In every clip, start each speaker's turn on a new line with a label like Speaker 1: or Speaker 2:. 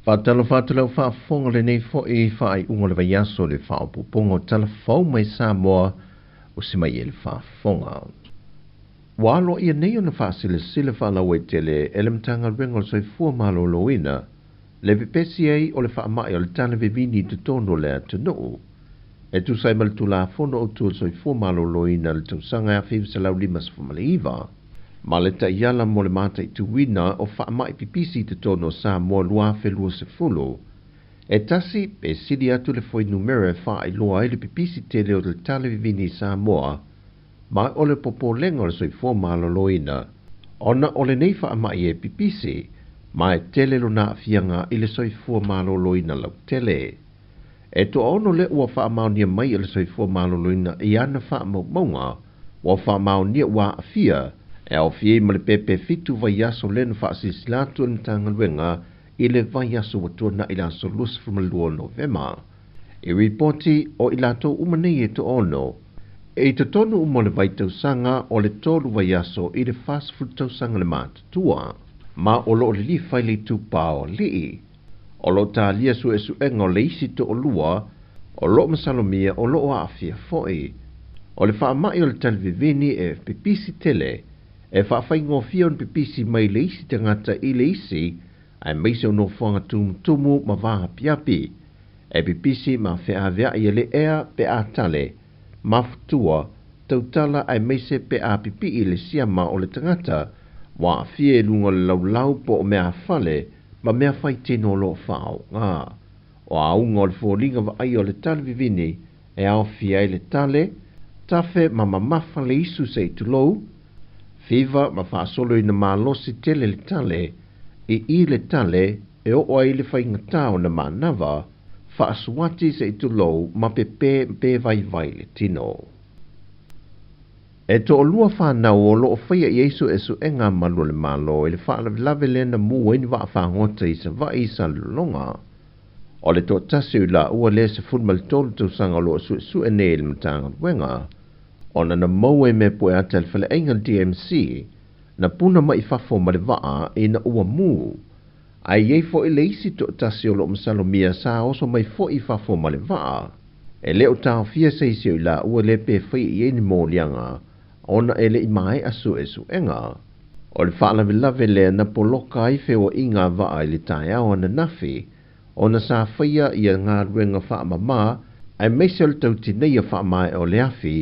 Speaker 1: Fatalo fatalo fa fonga le nei fo e fa ai unga le vaiaso le fa o pupongo talafau mai Samoa o se mai ele fa fonga. Walo ia nei ona fa sile fa la wetele elemtanga rengo soi fua malo loina le pepesi ai o le fa mai o le tana vivini te tono le atu no. E tu sai mal tu la fono o tu soi fua malo loina le tu sanga a fiv se lau limas fumale iwa. Ma le ta iala mo le mata i tuwina o wha mai pipisi te tono sa mo lua whelua se fulu. E tasi pe sidi atu le foi numere wha i loa i le pipisi te leo le tale vivini sa moa, ma o le popo lenga le soi fua malo loina. Ona o le nei wha mai e pipisi, ma e tele lo na fianga i le soi fua malo loina lau tele. E to ono le ua wha mau nia mai i le soi fua malo loina i ana wha mau maunga, wa wha mau nia wa afia, e au fie ma le pepe fitu vai aso lenu wha sisilatu ni tanga luenga i le vai aso watua na ila so lus frumalua Novema. I reporti o ilato umanei e to ono, e te tonu umo le vai tausanga o le tolu vai aso i le fast food tausanga le mātua, ma o lo le li fai le tupao li. O lo ta lia su e su enga o le isi to o lua, o lo masalomia o lo o afia foi. O le wha mai o le talvivini e pipisi tele, e whawhai ngō whion pipisi mai le isi te ngata i le isi, ai meise o no whanga tumu ma waha piapi, e pipisi ma whea i le ea pe a tale, ma futua, tautala ai meise pe a pipi i le siama o le tangata, wa a fie lunga lau po o mea fale, ma mea whai tino lo whao ngā. O a unga o le fōringa wa ai o le tale vivini, e au fia i le tale, tafe ma mamafa le isu se i tulou, Fiva ma fa solo ina malosi tele le tale, i le tale, e o ai le whainga tau na manava, fa aswati se itu lou ma pe vai le tino. E to o lua whanau o lo o whaia i eiso e su enga malu le malo, e le wha lave lena mua ini wa whangota i sa wa i sa lulonga. O le to tasi la ua le se funmal tolu tu sanga lo su e ne il matanga wenga, ona na maue me poe ata le whale ainga DMC, na puna mai whafo ma le waa e na ua mu. Ai ei fo i le isi to tasi o lo masalomia sa oso mai fo i whafo ma le waa. E leo tau fia seisi o la ua le pe whai i eni mō lianga, ona e le i mai asu e su enga. O le whaala lave le na poloka ai feo inga waa i le tai au ana nafi, ona sa whaia i a ngā ruenga wha mama, ai meise o le tautinei a wha mai o le afi,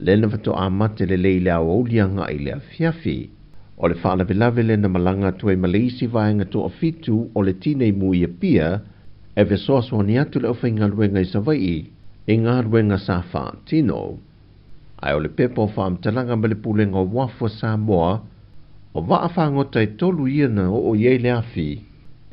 Speaker 1: lena fato amate le leile au olianga i le afiafi. O le whaala lave le na malanga tue Malaysi vaenga to afitu o le tinei mui a pia, e ve soaswani atu le awhainga ruenga i Savai, e ngā ruenga sa wha tino. Ai o le pepo whaam talanga me le pulenga o wafua Samoa, o waa whangota e tolu iana o ye le afi,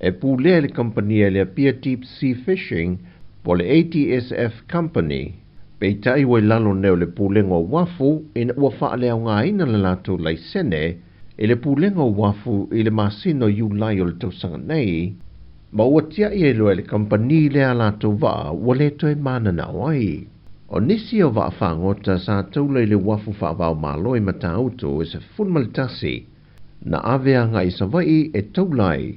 Speaker 1: e pulea le kompania le apia Deep Sea Fishing, po le ATSF Company, pei tai wai lalo neo le pulenga o wafu, ina ua wha leo ngā ina le lato lai sene, e le pulenga o wafu i le masino yu lai o le tausanga nei, ma ua tia i e loe le kompani le a lato waa, ua le toi mana na wai. O nisi o waa whangota sa taulai le wafu whaavau maloi mata auto e se funmalitasi, na aveanga i Savai e taulai,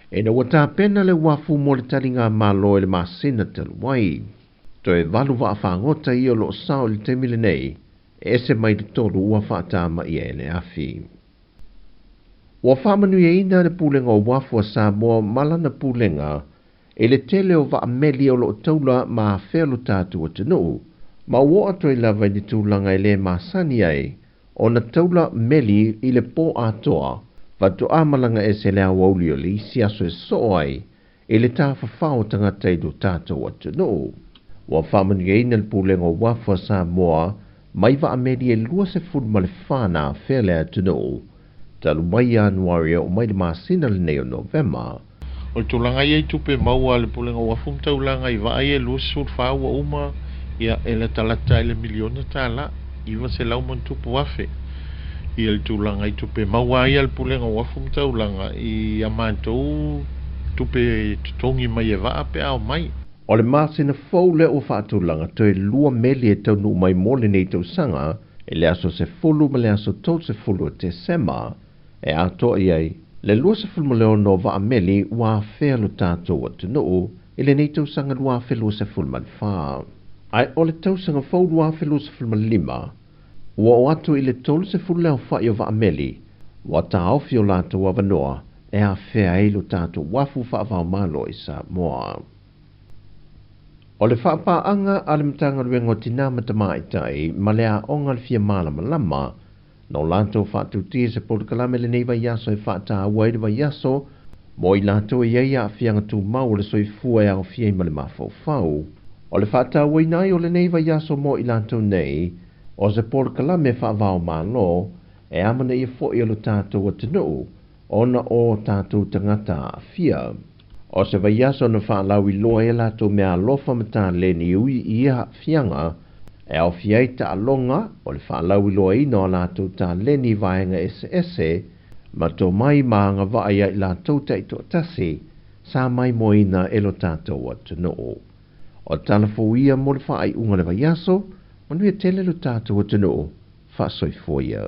Speaker 1: e na wata pena le wafu mo le taringa maloi le masina taluai. To e valu wa whangota i o lo sao le temile nei, e se mai te tolu ua whaatama i e le afi. Ua whamanu e ina le pulenga o wafua Samoa malana pulenga, e le tele o wa meli o lo taula ma whelo tātu o tenu, ma ua ato i lava ni tūlanga i le masani ai, o na taula meli i le po atoa, va to amalanga e se lea wauli o li si aso e so ai, e le tā whawhao tangata i do tātu o tenu. Wa whamanu e ina le pulenga o wafua Samoa, mai wa ameri e lua se fun ma le whana whele atunu, talu mai anuaria o mai le masina le neo Novema.
Speaker 2: O le tūlanga i tupe maua le pulenga o wafum taulanga i wa ai e lua se whaua uma, ia e le talata e le miliona tala, iwa se lau man tupu wafe. I le tūlanga i tupe maua ai le pulenga o wafum taulanga i amantou tupe tutongi mai e wa ape au mai.
Speaker 1: O le masina fau le o whaatulanga to e lua meli e tau nu mai mole nei tau sanga, e le aso se fulu ma le aso tau se fulu te sema, e ato i ai, Le lua se fulmaleo no va ameli wa fea lo tātou atu no, ele nei tau sanga lua fe lua se fulman wha. Ai o le tau sanga fau lua fe lua se fulman lima, ua o atu i le tolu se fulmeo wha i o va ameli, wa ta awhi o lātou avanoa, e a fea e lo tātou wafu wha avao malo i sa moa. O le whapaanga a le mtanga ruengo tina matamaitai, ma le a onga le fia malama lama, no lātou whātutia se polokalame le nei vai yaso e whātaa waire vai yaso, mo i lātou e ia a fianga tū mau le soi fua e au fia i male mafau fau. O le whātaa wainai o le nei vai yaso mo i lātou nei, o se polokalame whaavao malo, e amana i fo i alo tātou atinu, ona o tātou tangata a fia. O se vai yaso na whaalau i loa e lātou mea alofa mata le ni ui i a fianga, e au fiai ta alonga o le whaalau i loa ina o lātou ta leni vaenga ese, ma tō mai maanga vaia i lātou ta i tō tasi, sa mai moina e lo tātou atinu. O talafo ia mo le whaai unga le vai yaso, manui e tele lo tātou atinu, wha soifoia.